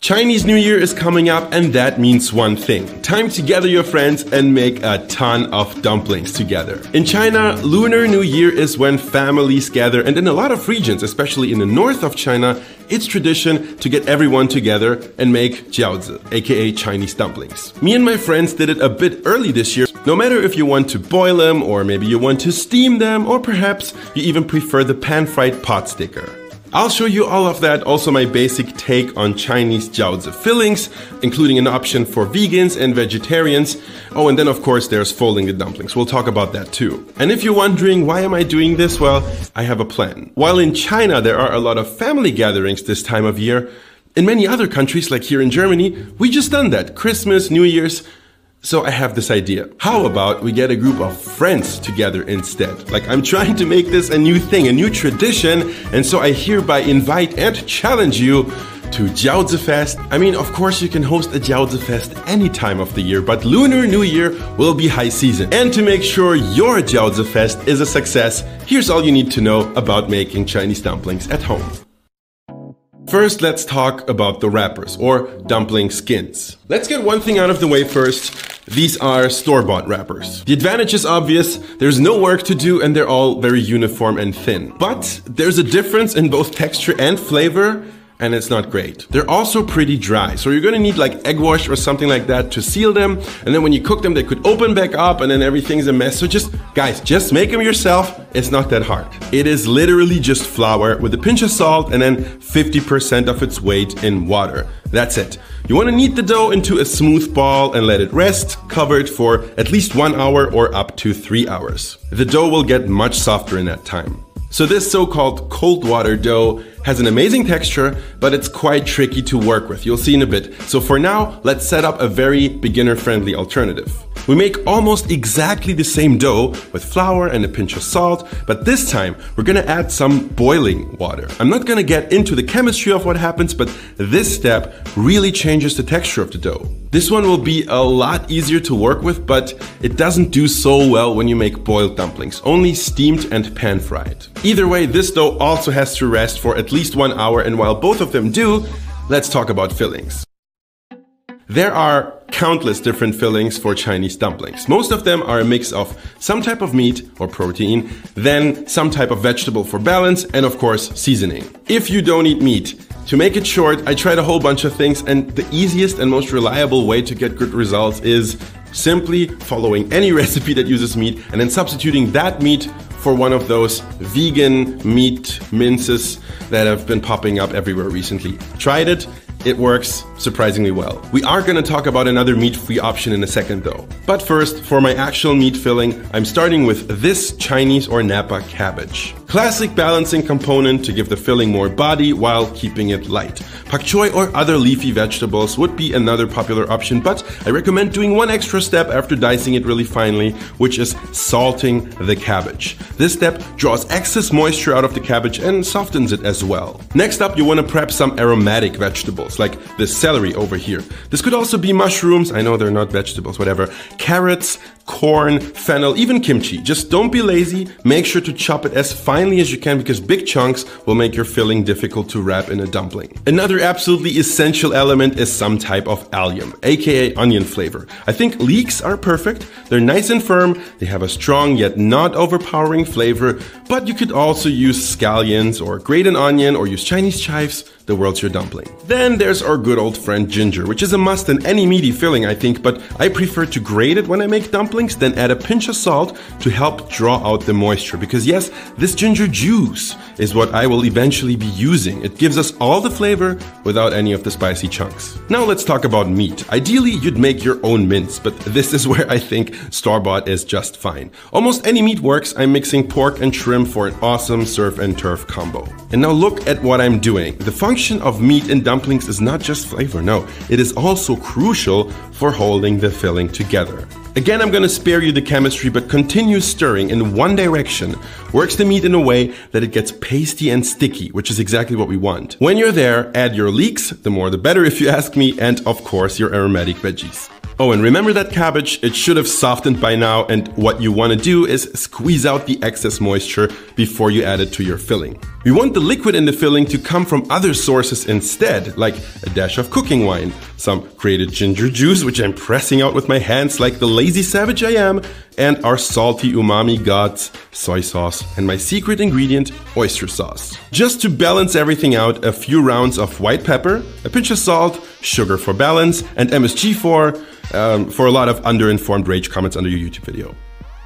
Chinese New Year is coming up, and that means one thing. Time to gather your friends and make a ton of dumplings together. In China, Lunar New Year is when families gather, and in a lot of regions, especially in the north of China, it's tradition to get everyone together and make jiaozi, aka Chinese dumplings. Me and my friends did it a bit early this year. No matter if you want to boil them, or maybe you want to steam them, or perhaps you even prefer the pan-fried pot sticker. I'll show you all of that, also my basic take on Chinese jiaozi fillings, including an option for vegans and vegetarians. Oh, and then of course there's folding the dumplings. We'll talk about that too. And if you're wondering why am I doing this, well, I have a plan. While in China there are a lot of family gatherings this time of year, in many other countries, like here in Germany, we just done that. Christmas, New Year's. So I have this idea. How about we get a group of friends together instead? Like, I'm trying to make this a new thing, a new tradition, and so I hereby invite and challenge you to Jiaozi Fest. I mean, of course you can host a Jiaozi Fest any time of the year, but Lunar New Year will be high season. And to make sure your Jiaozi Fest is a success, here's all you need to know about making Chinese dumplings at home. First, let's talk about the wrappers, or dumpling skins. Let's get one thing out of the way first. These are store-bought wrappers. The advantage is obvious, there's no work to do and they're all very uniform and thin. But there's a difference in both texture and flavor, and it's not great. They're also pretty dry, so you're gonna need like egg wash or something like that to seal them, and then when you cook them they could open back up and then everything's a mess. So guys, just make them yourself. It's not that hard. It is literally just flour with a pinch of salt and then 50% of its weight in water. That's it. You want to knead the dough into a smooth ball and let it rest, covered for at least 1 hour or up to 3 hours. The dough will get much softer in that time. So this so-called cold water dough has an amazing texture, but it's quite tricky to work with. You'll see in a bit. So for now, let's set up a very beginner-friendly alternative. We make almost exactly the same dough with flour and a pinch of salt, but this time we're gonna add some boiling water. I'm not gonna get into the chemistry of what happens, but this step really changes the texture of the dough. This one will be a lot easier to work with, but it doesn't do so well when you make boiled dumplings, only steamed and pan-fried. Either way, this dough also has to rest for at least 1 hour, and while both of them do, let's talk about fillings. There are countless different fillings for Chinese dumplings. Most of them are a mix of some type of meat or protein, then some type of vegetable for balance, and of course seasoning. If you don't eat meat, to make it short, I tried a whole bunch of things, and the easiest and most reliable way to get good results is simply following any recipe that uses meat and then substituting that meat for one of those vegan meat minces that have been popping up everywhere recently. Tried it. It works surprisingly well. We are going to talk about another meat-free option in a second though. But first, for my actual meat filling, I'm starting with this Chinese or Napa cabbage. Classic balancing component to give the filling more body while keeping it light. Pak choy or other leafy vegetables would be another popular option, but I recommend doing one extra step after dicing it really finely, which is salting the cabbage. This step draws excess moisture out of the cabbage and softens it as well. Next up, you want to prep some aromatic vegetables, like the celery over here. This could also be mushrooms, I know they're not vegetables, whatever. Carrots, corn, fennel, even kimchi. Just don't be lazy, make sure to chop it as finely as you can because big chunks will make your filling difficult to wrap in a dumpling. Another absolutely essential element is some type of allium, aka onion flavor. I think leeks are perfect, they're nice and firm, they have a strong yet not overpowering flavor, but you could also use scallions or grate an onion or use Chinese chives. The world's your dumpling. Then there's our good old friend ginger, which is a must in any meaty filling, I think, but I prefer to grate it when I make dumplings, then add a pinch of salt to help draw out the moisture. Because yes, this ginger juice is what I will eventually be using. It gives us all the flavor without any of the spicy chunks. Now let's talk about meat. Ideally, you'd make your own mince, but this is where I think store-bought is just fine. Almost any meat works. I'm mixing pork and shrimp for an awesome surf and turf combo. And now look at what I'm doing. The function of meat in dumplings is not just flavor, no, it is also crucial for holding the filling together. Again, I'm gonna spare you the chemistry, but continue stirring in one direction works the meat in a way that it gets pasty and sticky, which is exactly what we want. When you're there, add your leeks, the more the better if you ask me, and of course your aromatic veggies. Oh, and remember that cabbage, it should have softened by now, and what you want to do is squeeze out the excess moisture before you add it to your filling. We want the liquid in the filling to come from other sources instead, like a dash of cooking wine, some grated ginger juice, which I'm pressing out with my hands like the lazy savage I am, and our salty umami gods, soy sauce, and my secret ingredient, oyster sauce. Just to balance everything out, a few rounds of white pepper, a pinch of salt, sugar for balance, and MSG for a lot of underinformed rage comments under your YouTube video.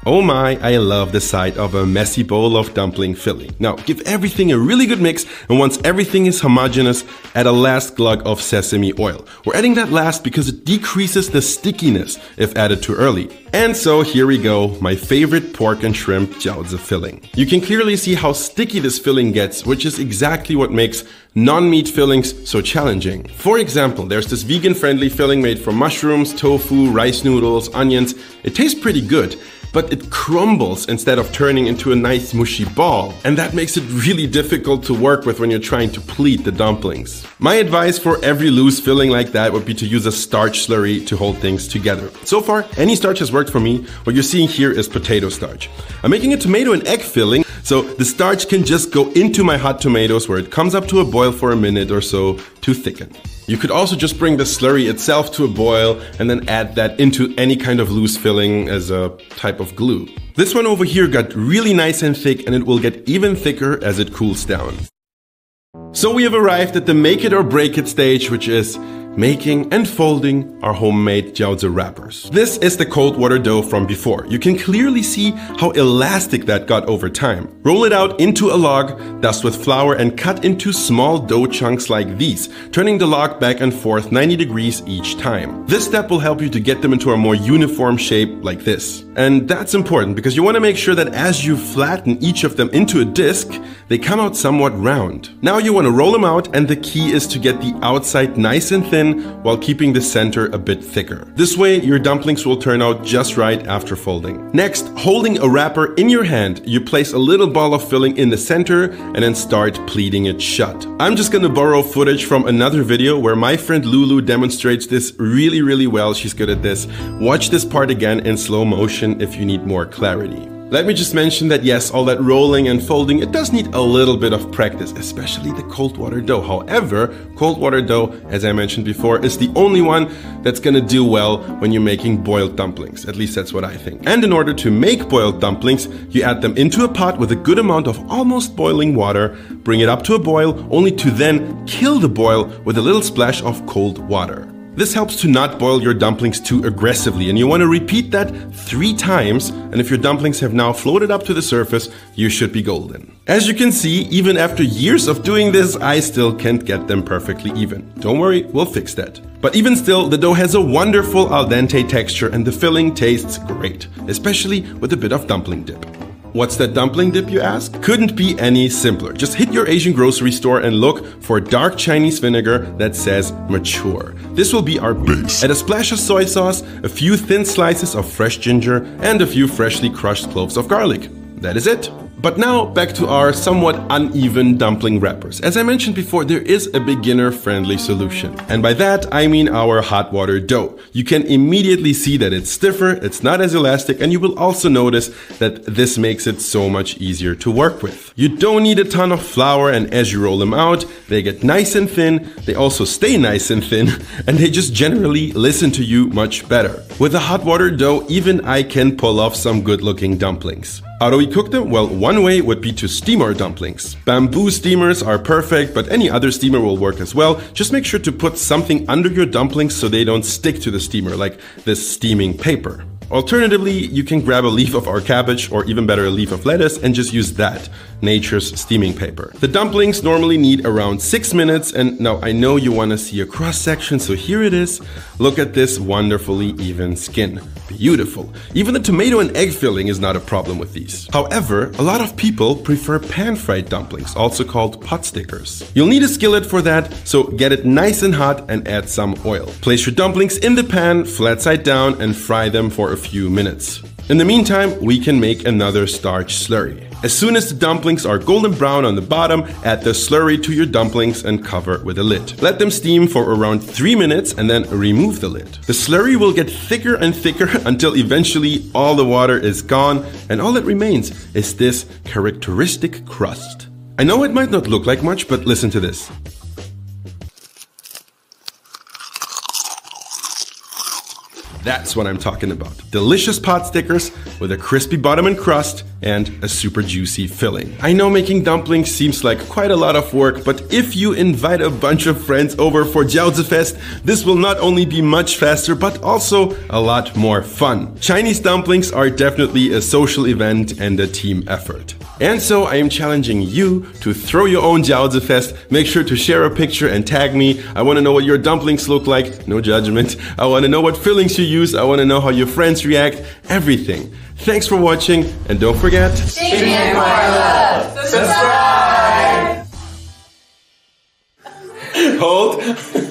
Oh my, I love the sight of a messy bowl of dumpling filling. Now, give everything a really good mix, and once everything is homogeneous, add a last glug of sesame oil. We're adding that last because it decreases the stickiness if added too early. And so here we go, my favorite pork and shrimp jiaozi filling. You can clearly see how sticky this filling gets, which is exactly what makes non-meat fillings so challenging. For example, there's this vegan-friendly filling made from mushrooms, tofu, rice noodles, onions. It tastes pretty good, but it crumbles instead of turning into a nice mushy ball. And that makes it really difficult to work with when you're trying to pleat the dumplings. My advice for every loose filling like that would be to use a starch slurry to hold things together. So far, any starch has worked for me. What you're seeing here is potato starch. I'm making a tomato and egg filling, so the starch can just go into my hot tomatoes where it comes up to a boil for a minute or so to thicken. You could also just bring the slurry itself to a boil and then add that into any kind of loose filling as a type of glue. This one over here got really nice and thick, and it will get even thicker as it cools down. So we have arrived at the make it or break it stage, which is making and folding our homemade jiaozi wrappers. This is the cold water dough from before. You can clearly see how elastic that got over time. Roll it out into a log, dust with flour, and cut into small dough chunks like these, turning the log back and forth 90 degrees each time. This step will help you to get them into a more uniform shape like this. And that's important because you want to make sure that as you flatten each of them into a disc, they come out somewhat round. Now you want to roll them out, and the key is to get the outside nice and thin while keeping the center a bit thicker. This way, your dumplings will turn out just right after folding. Next, holding a wrapper in your hand, you place a little ball of filling in the center and then start pleating it shut. I'm just gonna borrow footage from another video where my friend Lulu demonstrates this really well. She's good at this. Watch this part again in slow motion if you need more clarity. Let me just mention that yes, all that rolling and folding, it does need a little bit of practice, especially the cold water dough. However, cold water dough, as I mentioned before, is the only one that's gonna do well when you're making boiled dumplings. At least that's what I think. And in order to make boiled dumplings, you add them into a pot with a good amount of almost boiling water, bring it up to a boil, only to then kill the boil with a little splash of cold water. This helps to not boil your dumplings too aggressively, and you want to repeat that 3 times, and if your dumplings have now floated up to the surface, you should be golden. As you can see, even after years of doing this, I still can't get them perfectly even. Don't worry, we'll fix that. But even still, the dough has a wonderful al dente texture and the filling tastes great, especially with a bit of dumpling dip. What's that dumpling dip, you ask? Couldn't be any simpler. Just hit your Asian grocery store and look for dark Chinese vinegar that says mature. This will be our base. Add a splash of soy sauce, a few thin slices of fresh ginger, and a few freshly crushed cloves of garlic. That is it. But now back to our somewhat uneven dumpling wrappers. As I mentioned before, there is a beginner-friendly solution. And by that, I mean our hot water dough. You can immediately see that it's stiffer, it's not as elastic, and you will also notice that this makes it so much easier to work with. You don't need a ton of flour, and as you roll them out, they get nice and thin, they also stay nice and thin, and they just generally listen to you much better. With a hot water dough, even I can pull off some good-looking dumplings. How do we cook them? Well, one way would be to steam our dumplings. Bamboo steamers are perfect, but any other steamer will work as well. Just make sure to put something under your dumplings so they don't stick to the steamer, like this steaming paper. Alternatively, you can grab a leaf of our cabbage, or even better, a leaf of lettuce, and just use that, nature's steaming paper. The dumplings normally need around 6 minutes, and now I know you want to see a cross section, so here it is. Look at this wonderfully even skin. Beautiful. Even the tomato and egg filling is not a problem with these. However, a lot of people prefer pan-fried dumplings, also called pot stickers. You'll need a skillet for that, so get it nice and hot and add some oil. Place your dumplings in the pan, flat side down, and fry them for a few minutes. In the meantime, we can make another starch slurry. As soon as the dumplings are golden brown on the bottom, add the slurry to your dumplings and cover with a lid. Let them steam for around 3 minutes and then remove the lid. The slurry will get thicker and thicker until eventually all the water is gone and all that remains is this characteristic crust. I know it might not look like much, but listen to this. That's what I'm talking about. Delicious pot stickers with a crispy bottom and crust and a super juicy filling. I know making dumplings seems like quite a lot of work, but if you invite a bunch of friends over for Jiaozifest, this will not only be much faster, but also a lot more fun. Chinese dumplings are definitely a social event and a team effort. And so I am challenging you to throw your own Jiaozifest. Make sure to share a picture and tag me. I want to know what your dumplings look like. No judgment. I want to know what fillings you use. I want to know how your friends react. Everything. Thanks for watching and don't forget... 新年快乐! Subscribe! Hold.